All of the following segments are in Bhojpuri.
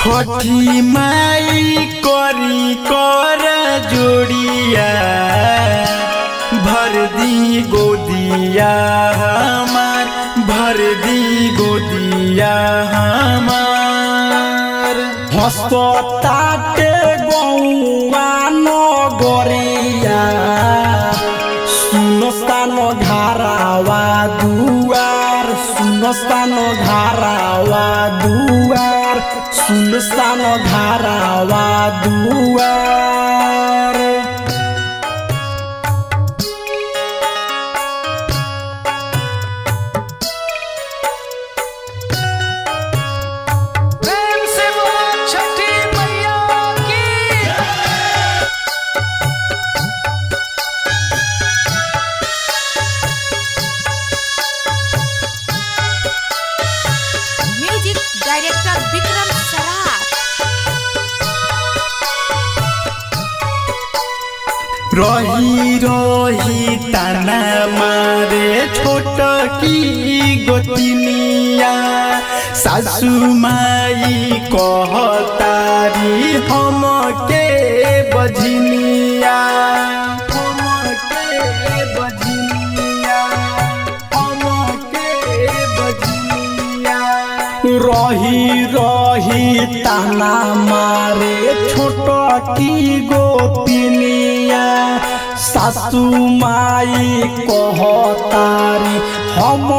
छठी माई करी कर जोड़िया भर दी गोदिया हमार, भर दी गोदिया हमार। हंसताटे गौआ नगरिया सुनसान घरावा दुआर, सुनसान घरावा दुआर, सुनसान घरावा दुआर। प्रेम से बोलो छठी मैया की। Music director Vikram Saraf. रही रही ताना मारे छोट की गोतिनिया, सासू माई कहतारी हम के बजनिया, हम के बजनिया, हम के बजनिया। रही रही ताना मारे छोट की गोतिनिया, सासू माई कहतारी हम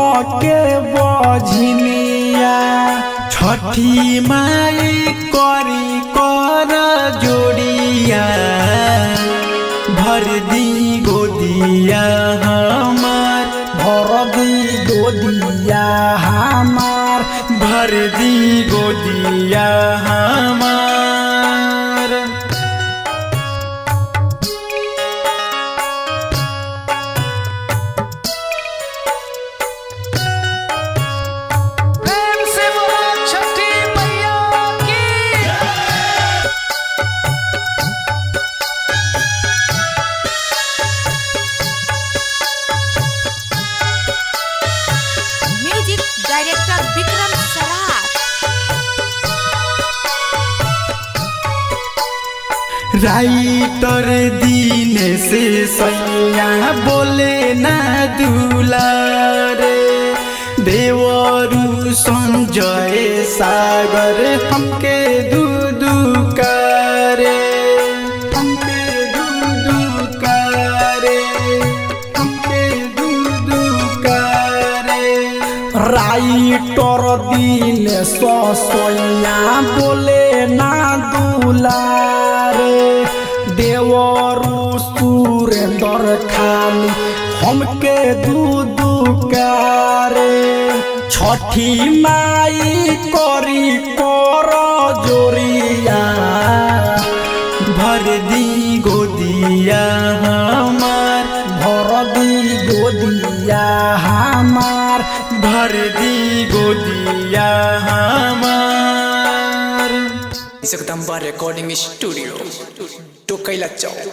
के बजनिया। छठी माई करी कर जोड़िया भर दी गोदिया हमार, भर दी गोदिया हमार, भर दी गोदिया हमार। प्रेम से बोलो छठी मैया की। Music director Vikram Saraf. Writer Deen से सैया बोले ना दुलारे, देवरु संजय सागर हमके दूधू करे, हमके दूधू करे, हमके दूधू करे। राइटर दीन सोया बोले ना दुलारे, देवरु सुरेंद्र खाली हमके दूधू करे। छठी माई करी कर जोड़िया भर दी गोदिया हमार, भर दी गोदिया हमार, भर दी गोदिया हमार। जगदम्बा रिकॉर्डिंग स्टूडियो टोकैला चौक।